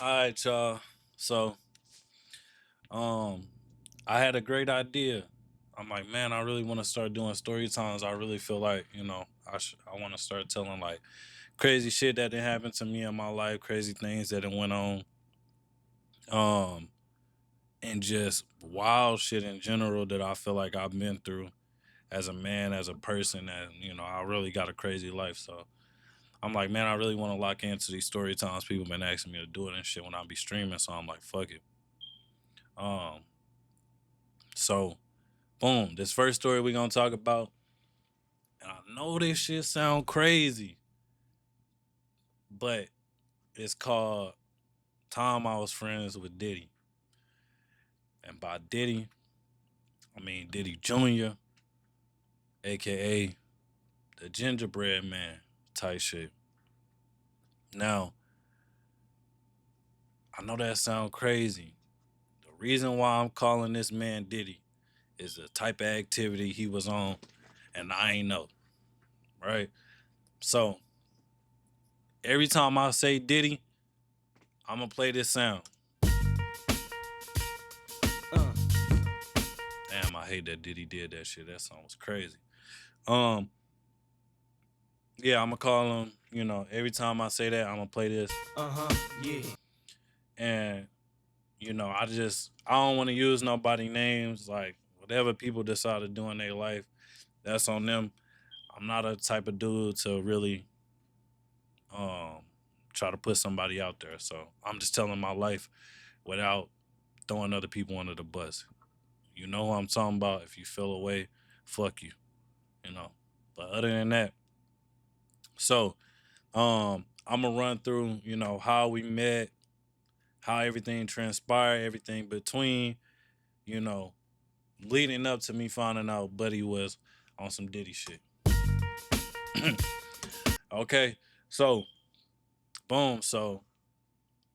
All right, y'all. So, um, I had a great idea. I'm like, man, I really want to start doing story times. I really feel like, I want to start telling like crazy shit that didn't happen to me in my life, crazy things that it went on, um, and just wild shit in general that I feel like I've been through as a man, as a person, and I really got a crazy life. So I'm like, man, I really want to lock into these story times. People been asking me to do it and shit when I be streaming, so I'm like, fuck it. Um, so boom, this first story we gonna talk about, and I know this shit sound crazy, but it's called Time I Was Friends with Diddy. And by Diddy, I mean Diddy Jr., aka the gingerbread man type shit. Now, I know that sound crazy. The reason why I'm calling this man Diddy is the type of activity he was on, and I ain't know. Right? So every time I say Diddy, I'm gonna play this sound. Uh, Damn, I hate that Diddy did that shit. That song was crazy. Um, yeah, I'm gonna call him. Every time I say that, I'm gonna play this. yeah. And I don't want to use nobody names. Like whatever people decide to do in their life, that's on them. I'm not a type of dude to really um try to put somebody out there. So I'm just telling my life without throwing other people under the bus. You know who I'm talking about. If you feel away, fuck you. You know. But other than that, so I'm gonna run through, how we met, how everything transpired, everything between, you know, leading up to me finding out Buddy was on some Diddy shit. Okay, so boom. So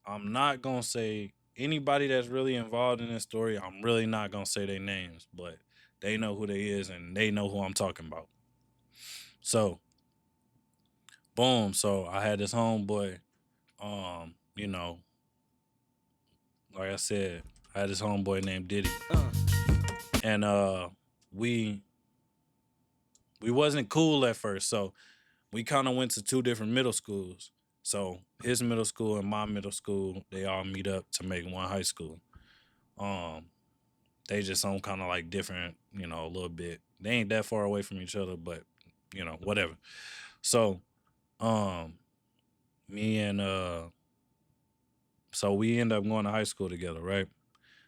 I'm not gonna say anybody that's really involved in this story. I'm really not gonna say their names, but they know who they is and they know who I'm talking about. So boom. So I had this homeboy. You know, like I said, I had this homeboy named Diddy, Uh, and we we wasn't cool at first. So we kind of went to two different middle schools. So his middle school and my middle school, they all meet up to make one high school. Um, they just on kind of like different, a little bit. They ain't that far away from each other, but whatever. So, um, me and so we end up going to high school together, right?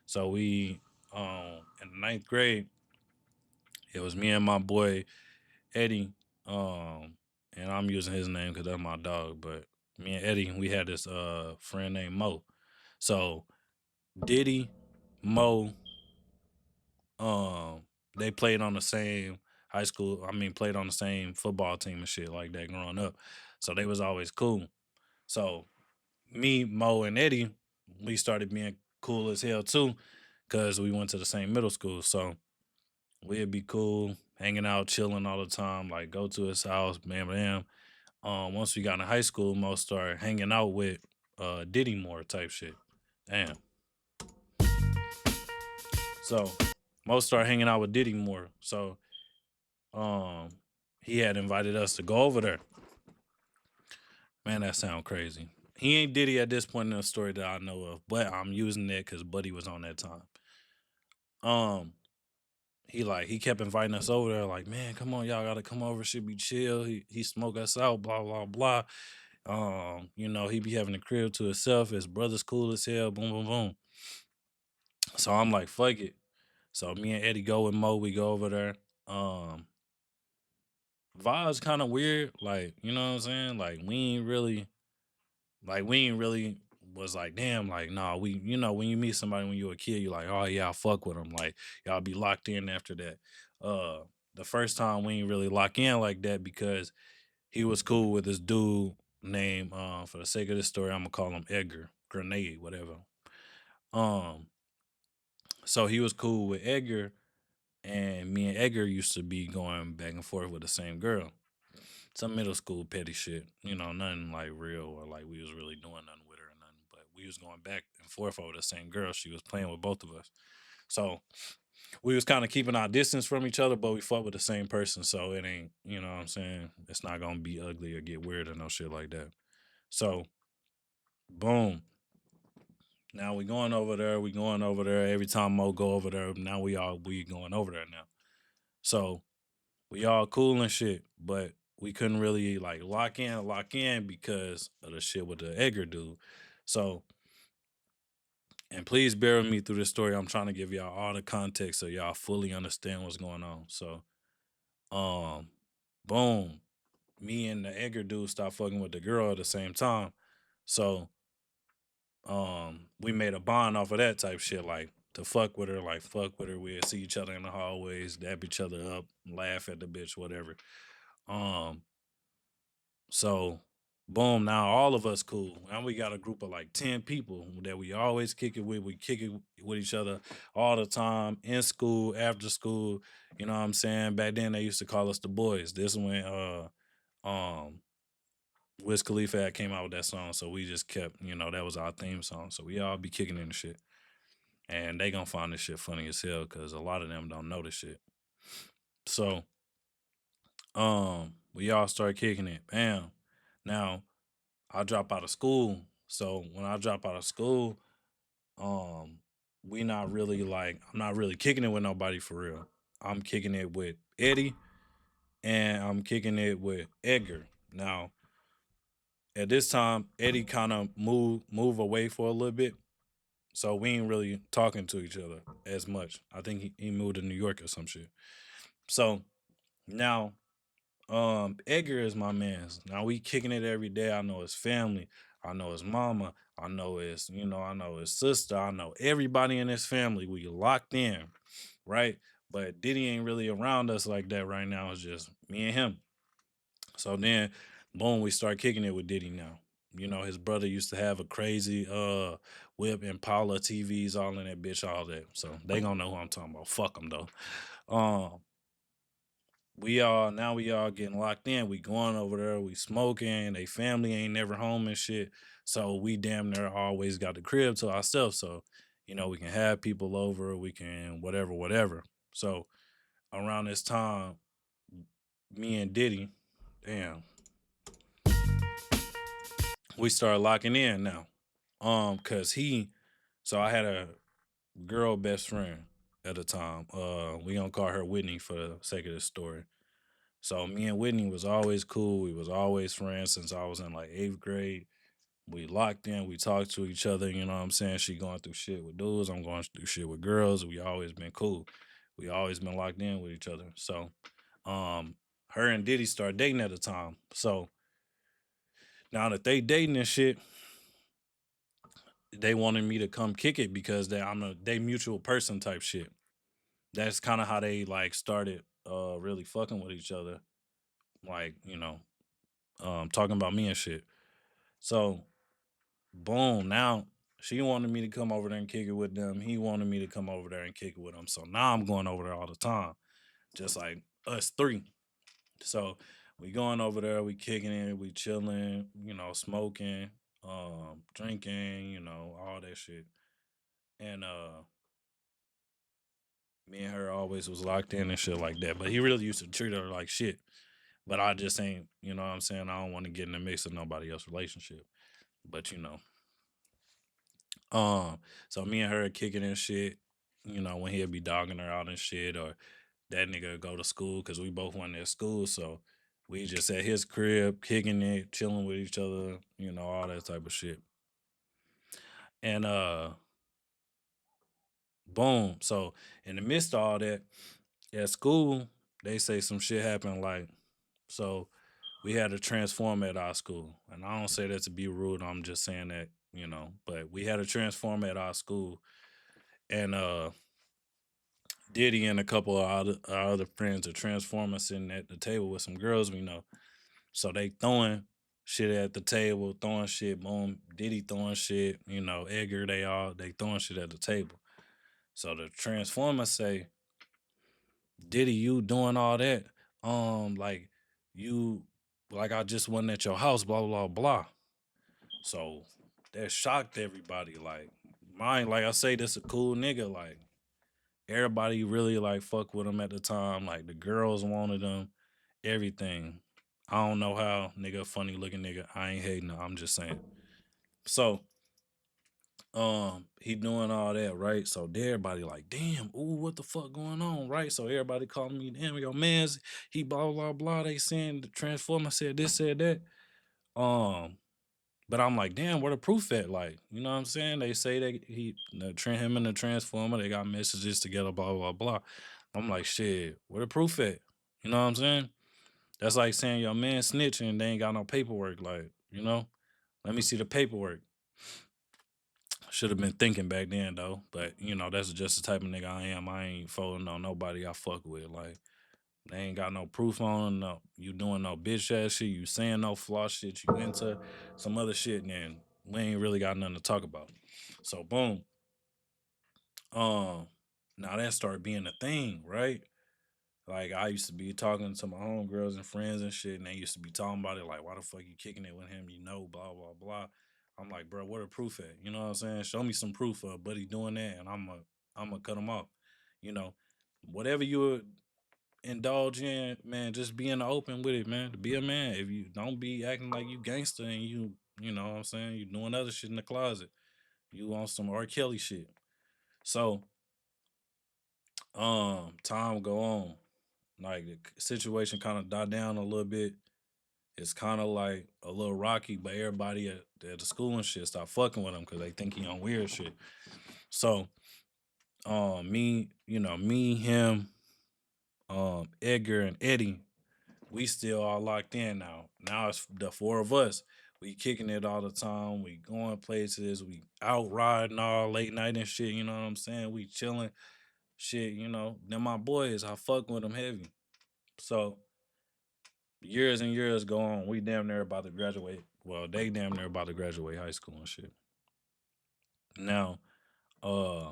So we, in the ninth grade, it was me and my boy Eddie, um, and I'm using his name because that's my dog. But me and Eddie, we had this friend named Mo. So Diddy, Mo, um, they played on the same high school. I mean, played on the same football team and shit like that growing up. So they was always cool. So me, Mo, and Eddie, we started being cool as hell too, because we went to the same middle school. So we'd be cool, hanging out, chilling all the time, like go to his house, bam bam. Once we got in high school, most started hanging out with Diddy more type shit. Damn. So most started hanging out with Diddy more. So um he had invited us to go over there. Man, that sound crazy. He ain't Diddy at this point in the story that I know of, but I'm using that because Buddy was on that time. Um, he kept inviting us over there, like, man, come on, y'all gotta come over, should be chill. He smoke us out, blah, blah, blah. He be having the crib to himself. His brother's cool as hell. Boom, boom, boom. So I'm like, fuck it. So me and Eddie go with Mo. We go over there. Um, Vibes kind of weird. Like, you know what I'm saying? Like we ain't really was like, damn, like, nah, when you meet somebody when you're a kid, you're like, oh yeah, I fuck with them. Like, y'all be locked in after that. Uh, the first time we ain't really lock in like that because he was cool with this dude named for the sake of this story, I'm gonna call him Edgar Grenade, whatever. Um, so he was cool with Edgar, and me and Edgar used to be going back and forth with the same girl. Some middle school petty shit, nothing like real or like we was really doing nothing with her or nothing. But we was going back and forth over the same girl. She was playing with both of us. So we was kind of keeping our distance from each other, but we fought with the same person. So it ain't, you know what I'm saying? It's not gonna be ugly or get weird or no shit like that. So boom. Now we going over there. We going over there. Every time Mo go over there, now we going over there now. So we all cool and shit, but we couldn't really like lock in because of the shit with the Edgar dude. So, and please bear with me through this story. I'm trying to give y'all all the context so y'all fully understand what's going on. So, um, boom, me and the Edgar dude stopped fucking with the girl at the same time. So, we made a bond off of that type shit, like to fuck with her, like fuck with her. We'd see each other in the hallways, dab each other up, laugh at the bitch, whatever. Um, So, boom, now all of us cool. Now we got a group of like 10 people that we always kick it with. We kick it with each other all the time in school, after school. You know what I'm saying? Back then they used to call us the boys. This is when um Wiz Khalifa had came out with that song. So we just kept, that was our theme song. So we all be kicking in the shit. And they gonna find this shit funny as hell because a lot of them don't know this shit. So we all start kicking it. Bam. Now I drop out of school. So when I drop out of school, um, we not really like I'm not really kicking it with nobody for real. I'm kicking it with Eddie and I'm kicking it with Edgar. Now, at this time, Eddie kind of move away for a little bit. So we ain't really talking to each other as much. I think he moved to New York or some shit. So now Edgar is my man's. Now we kicking it every day. I know his family. I know his mama. I know I know his sister. I know everybody in his family. We locked in, right? But Diddy ain't really around us like that right now. It's just me and him. So then, boom, we start kicking it with Diddy now. His brother used to have a crazy whip Impala TVs all in that bitch, all that. So they gonna know who I'm talking about. Fuck them though. Um, we all getting locked in. We going over there, we smoking. They family ain't never home and shit. So we damn near always got the crib to ourselves. So, we can have people over, we can whatever, whatever. So around this time, me and Diddy, damn, we started locking in now. Cause so I had a girl best friend at the time. We gonna call her Whitney for the sake of this story. So me and Whitney was always cool. We was always friends since I was in like 8th grade. We locked in. We talked to each other. You know what I'm saying? She going through shit with dudes. I'm going through shit with girls. We always been cool. We always been locked in with each other. So, her and Diddy started dating at the time. So now that they dating and shit, they wanted me to come kick it because I'm a they mutual person type shit. That's kind of how they like started really fucking with each other. Like, talking about me and shit. So boom, now she wanted me to come over there and kick it with them. He wanted me to come over there and kick it with them. So now I'm going over there all the time, just like us three. So we going over there, we kicking it, we chilling, smoking, drinking, all that shit. And me and her always was locked in and shit like that. But he really used to treat her like shit. But I just ain't, you know what I'm saying? I don't want to get in the mix of nobody else's relationship. But Um, so me and her kicking and shit, when he'll be dogging her out and shit, or that nigga go to school because we both went at school. So we just at his crib, kicking it, chilling with each other, all that type of shit. And boom. So in the midst of all that, at school, they say some shit happened like so we had a transformer at our school. And I don't say that to be rude, I'm just saying that, but we had a transformer at our school. And Diddy and a couple of our other friends are transformers sitting at the table with some girls we know. So they throwing shit at the table, throwing shit, boom, Diddy throwing shit, Edgar, they throwing shit at the table. So the transformers say, Diddy, you doing all that? Like you like I just wasn't at your house, blah blah blah. So that shocked everybody. Like mine, like I say, this a cool nigga. Like everybody really like fuck with him at the time. Like the girls wanted him, everything. I don't know how, nigga, funny looking nigga. I ain't hating. I'm just saying. So, he doing all that, right? So everybody like, damn, ooh, what the fuck going on, right? So everybody calling me, damn, yo, man's he blah blah blah. They saying the transformer said this, said that. Um, but I'm like, damn, where the proof at? Like, you know what I'm saying? They say that him and the transformer, they got messages together, blah blah blah. I'm like, shit, where the proof at? You know what I'm saying? That's like saying your man snitching and they ain't got no paperwork. Like, you know, let me see the paperwork. Should have been thinking back then though, but you know that's just the type of nigga I am. I ain't folding on nobody I fuck with. Like they ain't got no proof on no you doing no bitch ass shit. You saying no flaw shit. You into some other shit, and then we ain't really got nothing to talk about. So boom, um, now that started being a thing, right? Like I used to be talking to my homegirls and friends and shit, and they used to be talking about it. Like, why the fuck you kicking it with him? You know, blah blah blah. I'm like, bro, what the proof at? You know what I'm saying? Show me some proof of buddy doing that, and I'm gonna cut him off. You know, whatever you indulge in, man, just being open with it, man. To be a man. If you don't be acting like you gangster and you know what I'm saying, you doing other shit in the closet. You on some R. Kelly shit. So, time go on. Like the situation kind of died down a little bit. It's kind of like a little rocky, but everybody at the school and shit start fucking with him because they think he on weird shit. So, me, him, Edgar, and Eddie, we still all locked in now. Now it's the four of us. We kicking it all the time. We going places. We out riding all late night and shit. You know what I'm saying? We chilling, shit. You know, then my boys, I fuck with them heavy. So years and years go on. We damn near about to graduate. Well, they damn near about to graduate high school and shit. Now, uh,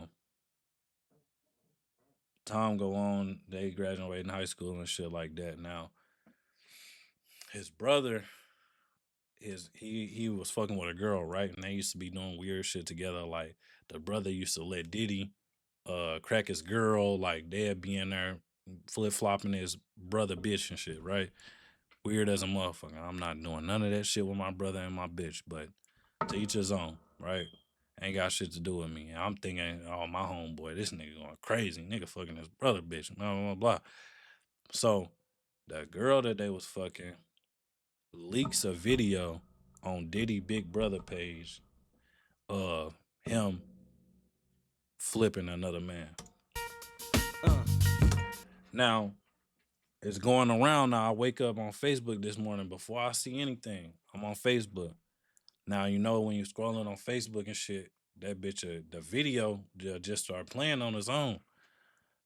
time go on. They graduate in high school and shit like that. Now, his brother he was fucking with a girl, right? And they used to be doing weird shit together. Like the brother used to let Diddy crack his girl, like they'd be in there flip flopping his brother bitch and shit, right? Weird as a motherfucker. I'm not doing none of that shit with my brother and my bitch, but to each his own, right? Ain't got shit to do with me. I'm thinking, oh, my homeboy, this nigga going crazy. Nigga fucking his brother bitch, blah, blah, blah. So the girl that they was fucking leaks a video on Diddy Big Brother page of him flipping another man. Uh, Now, it's going around now. I wake up on Facebook this morning before I see anything. I'm on Facebook. Now, you know, when you're scrolling on Facebook and shit, that bitch, the video just started playing on its own.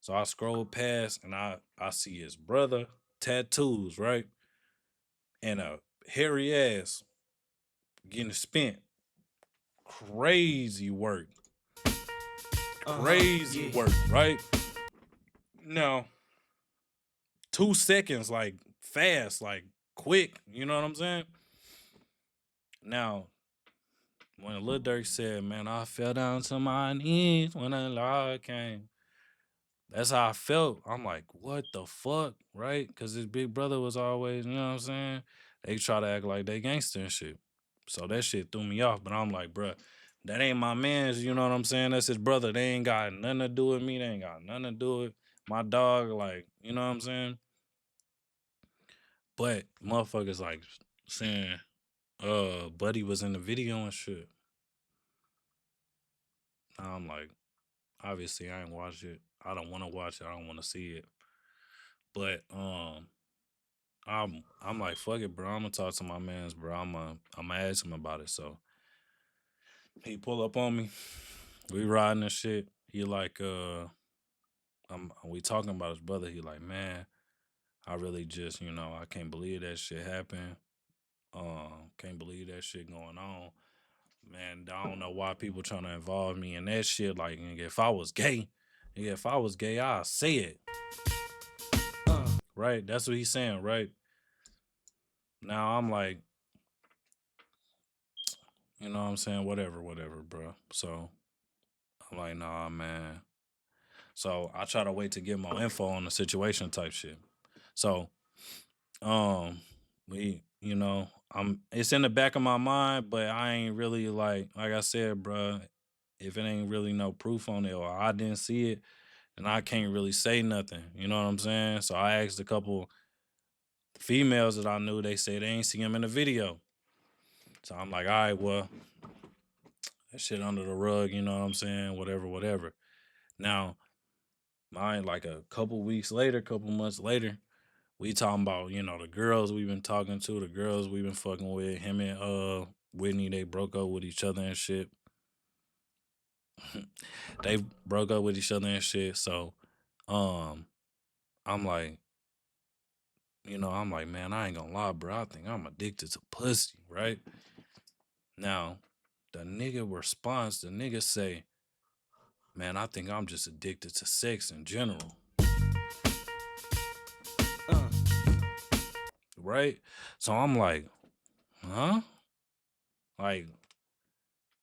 So I scroll past and I see his brother, tattoos, right? And a hairy ass getting spent. Crazy work. Crazy yeah. work, right? Now, 2 seconds, like fast, like quick. You know what I'm saying? Now, when Lil Durk said, "Man, I fell down to my knees when the Lord came," that's how I felt. I'm like, "What the fuck?" Right? Because his big brother was always, you know what I'm saying? They try to act like they gangster and shit. So that shit threw me off. But I'm like, bruh, that ain't my man's. You know what I'm saying? That's his brother. They ain't got nothing to do with me. They ain't got nothing to do with my dog. Like, you know what I'm saying? But motherfuckers like saying, Buddy was in the video and shit. I'm like, obviously I ain't watch it. I don't want to watch it. I don't want to see it. But I'm like, fuck it, bro. I'm gonna talk to my man's, bro. I'm gonna ask him about it. So he pull up on me. We riding and shit. He like, we talking about his brother. He like, man, I really just, I can't believe that shit happened. Can't believe that shit going on. Man, I don't know why people trying to involve me in that shit. Like, nigga, if I was gay, nigga, if I was gay, I'd say it. Uh, Right? That's what he's saying, right? Now I'm like, You know what I'm saying? Whatever, whatever, bro. So I'm like, nah, man. So I try to wait to get more info on the situation type shit. So um we, I'm it's in the back of my mind, but I ain't really like I said, bro, if it ain't really no proof on it or I didn't see it, then I can't really say nothing. You know what I'm saying? So I asked a couple females that I knew, they said they ain't see him in the video. So I'm like, all right, well, that shit under the rug, you know what I'm saying? Whatever, whatever. Now, mine like a couple weeks later, couple months later, we talking about, the girls we've been talking to, the girls we've been fucking with. Him and Whitney, they broke up with each other and shit. They broke up with each other and shit. So um I'm like, I'm like, man, I ain't gonna lie, bro. I think I'm addicted to pussy, right? Now, the nigga response, the nigga say, man, I think I'm just addicted to sex in general. uh, Right? So I'm like, huh? Like,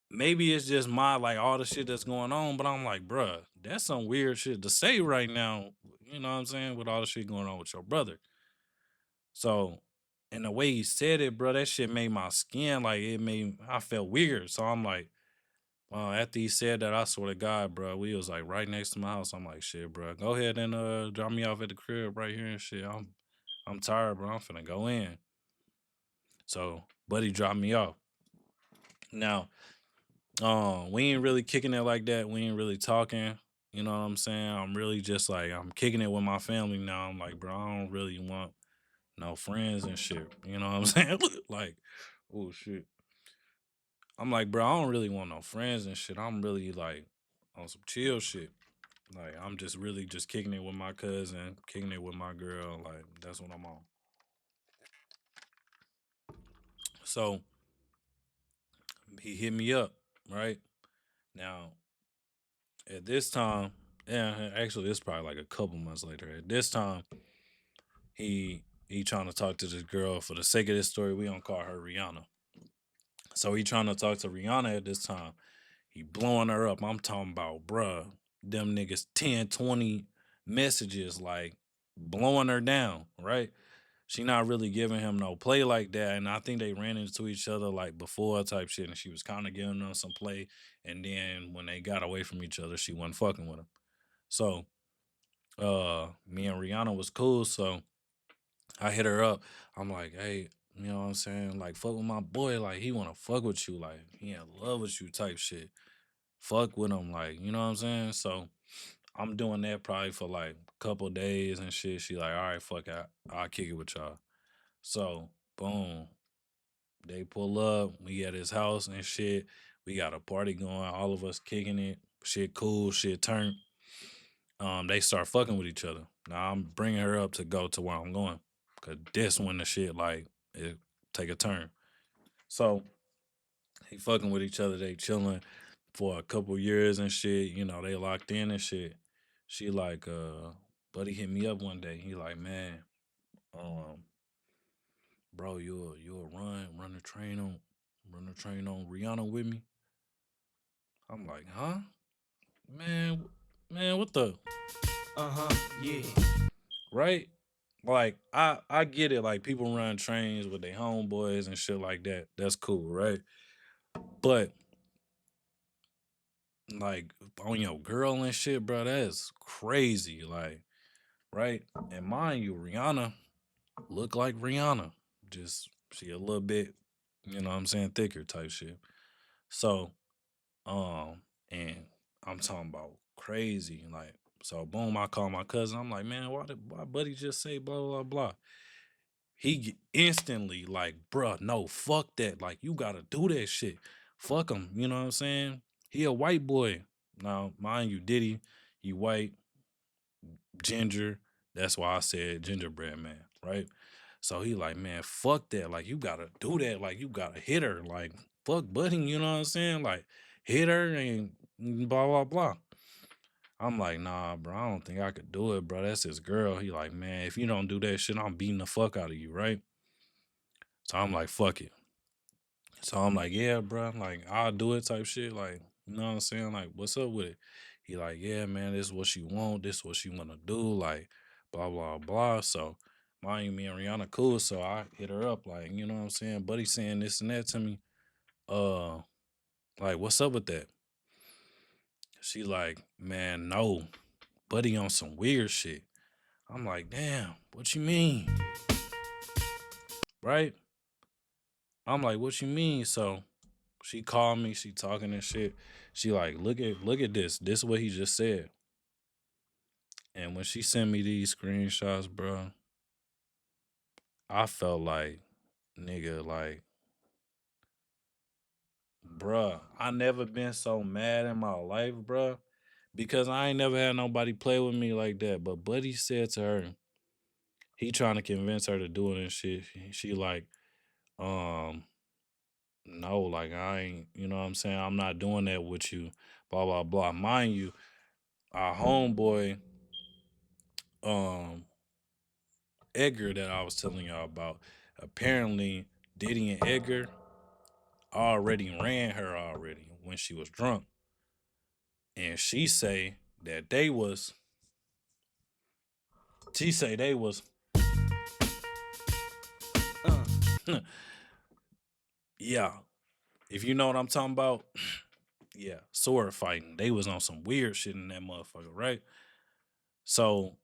maybe it's just my like all the shit that's going on, but I'm like, bruh, that's some weird shit to say right now. You know what I'm saying? With all the shit going on with your brother. So, and the way he said it, bro, that shit made my skin like I felt weird. So I'm like, after he said that, I swear to God, bro, we was like right next to my house. I'm like, shit, bro, go ahead and drop me off at the crib right here and shit. I'm tired, bro. I'm finna go in. So, buddy dropped me off. Now, we ain't really kicking it like that. We ain't really talking. You know what I'm saying? I'm really just like I'm kicking it with my family now. I'm like, bro, I don't really want no friends and shit. You know what I'm saying? Like, oh shit. I'm like, bro, I don't really want no friends and shit. I'm really like on some chill shit. Like, I'm just really just kicking it with my cousin, kicking it with my girl. Like, that's what I'm on. So he hit me up, right? Now, at this time, yeah, actually, it's probably like a couple months later. At this time, he trying to talk to this girl. For the sake of this story, we don't call her Rihanna. So he trying to talk to Rihanna at this time. He blowing her up. I'm talking about, bruh, them niggas 10, 20 messages, like blowing her down, right? She not really giving him no play like that. And I think they ran into each other like before type shit. And she was kind of giving them some play. And then when they got away from each other, she wasn't fucking with him. So me and Rihanna was cool. So I hit her up. I'm like, hey, you know what I'm saying? Like, fuck with my boy. Like, he wanna fuck with you. Like, he in love with you type shit. Fuck with him. Like, you know what I'm saying? So I'm doing that probably for like a couple days and shit. She like, all right, fuck it. I'll kick it with y'all. So boom. They pull up. We at his house and shit. We got a party going. All of us kicking it. Shit cool. Shit turn. They start fucking with each other. Now I'm bringing her up to go to where I'm going, cause this when the shit like it take a turn. So they fucking with each other. They chilling for a couple years and shit. You know they locked in and shit. She like, buddy hit me up one day. He like, man, um, bro, you'll run the train on Rihanna with me. I'm like, huh, man, man, what the yeah. right? Like I get it. Like people run trains with their homeboys and shit like that. That's cool, right? But like on your girl and shit, bro, that's crazy. Like, right? And mind you, Rihanna look like Rihanna. Just she a little bit, you know what I'm saying, thicker type shit. So, and I'm talking about crazy. Like, so boom, I call my cousin. I'm like, man, why buddy just say blah blah blah? Instantly like, bruh, no, fuck that. Like, you gotta do that shit. Fuck him. You know what I'm saying? He a white boy. Now, mind you, Diddy, he white, ginger. That's why I said gingerbread man, right? So he like, man, fuck that. Like, you gotta do that. Like, you gotta hit her. Like, fuck buddy, you know what I'm saying? Like, hit her and blah, blah, blah. I'm like, nah, bro, I don't think I could do it, bro. That's his girl. He like, man, if you don't do that shit, I'm beating the fuck out of you, right? So I'm like, fuck it. So I'm like, yeah, bro, like I'll do it type shit. Like, you know what I'm saying? Like, what's up with it? He like, yeah, man, this is what she want, this is what she wanna do, like blah blah blah. So mind you, me and Rihanna cool. So I hit her up, like, you know what I'm saying? Buddy saying this and that to me. Uh like, what's up with that? She like, man, no, buddy on some weird shit. I'm like, damn, what you mean? Right? I'm like, what you mean? So she called me, she talking and shit. She like, look at this. This is what he just said. And when she sent me these screenshots, bro, I felt like, nigga, like, bruh, I never been so mad in my life, bruh. Because I ain't never had nobody play with me like that. But Buddy said to her, he trying to convince her to do it and shit. She like, um, no, like I ain't, you know what I'm saying? I'm not doing that with you. Blah blah blah. Mind you, our homeboy, um, Edgar that I was telling y'all about, apparently Diddy and Edgar already ran her already when she was drunk. And that they was she say they was Uh, yeah. If you know what I'm talking about, yeah, sword fighting. They was on some weird shit in that motherfucker, right? So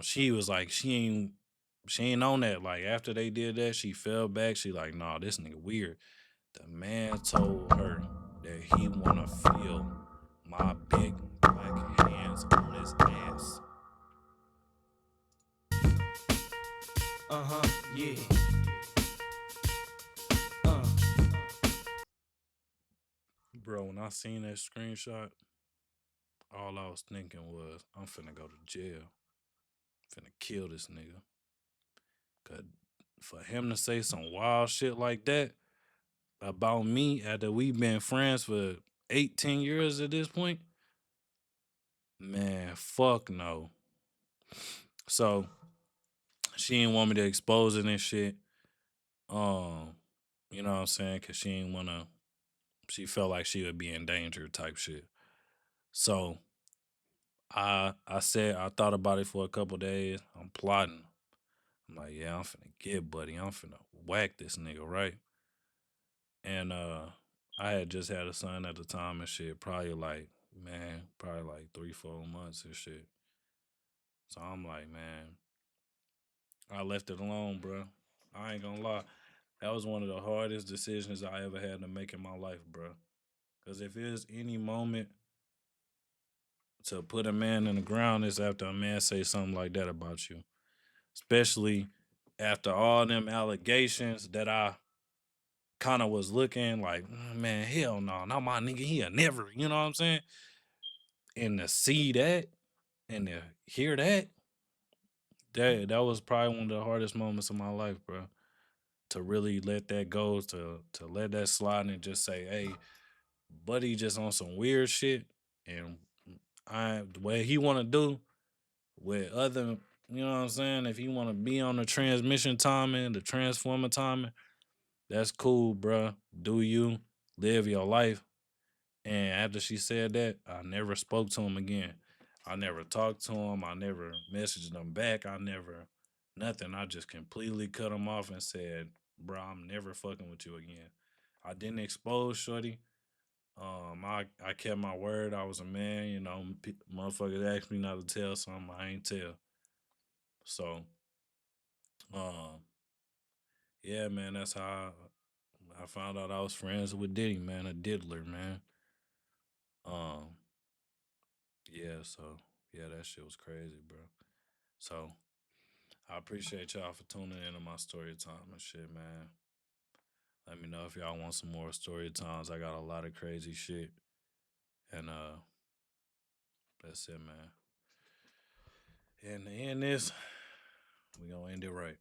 she was like, she ain't on that. Like after they did that, she fell back. She like, nah, this nigga weird. The man told her that he wanna feel my big black hands on his ass. yeah. Uh, Bro, when I seen that screenshot, all I was thinking was, I'm finna go to jail. Finna kill this nigga. Cause for him to say some wild shit like that about me after we been friends for 18 years at this point, man, fuck no. So she didn't want me to expose it and shit. Um, you know what I'm saying? Cause she didn't wanna she felt like she would be in danger type shit. So I said I thought about it for a couple days. I'm plotting. I'm like, yeah, I'm finna get buddy. I'm finna whack this nigga, right? And I had just had a son at the time and shit, probably like 3, 4 months and shit. So I'm like, man, I left it alone, bro. I ain't gonna lie. That was one of the hardest decisions I ever had to make in my life, bro. Cause if there's any moment to put a man in the ground, it's after a man say something like that about you. Especially after all them allegations that I kind of was looking like, man, hell no, not my nigga. He'll never, you know what I'm saying? And to see that and to hear that, that was probably one of the hardest moments of my life, bro. To really let that go, to let that slide and just say, hey, buddy, just on some weird shit, and the way he want to do with other, you know what I'm saying? If he want to be on the transmission timing, the transformer timing, that's cool, bro. Do you live your life? And after she said that, I never spoke to him again. I never talked to him. I never messaged him back. I never nothing. I just completely cut him off and said, "Bro, I'm never fucking with you again." I didn't expose Shorty. I kept my word. I was a man. You know, motherfuckers asked me not to tell something I ain't tell. So, um, yeah, man, that's how I found out I was friends with Diddy, man, a diddler, man. Um, yeah, so yeah, that shit was crazy, bro. So I appreciate y'all for tuning in to my story time and shit, man. Let me know if y'all want some more story times. I got a lot of crazy shit. And that's it, man. And to end this, we gonna end it right.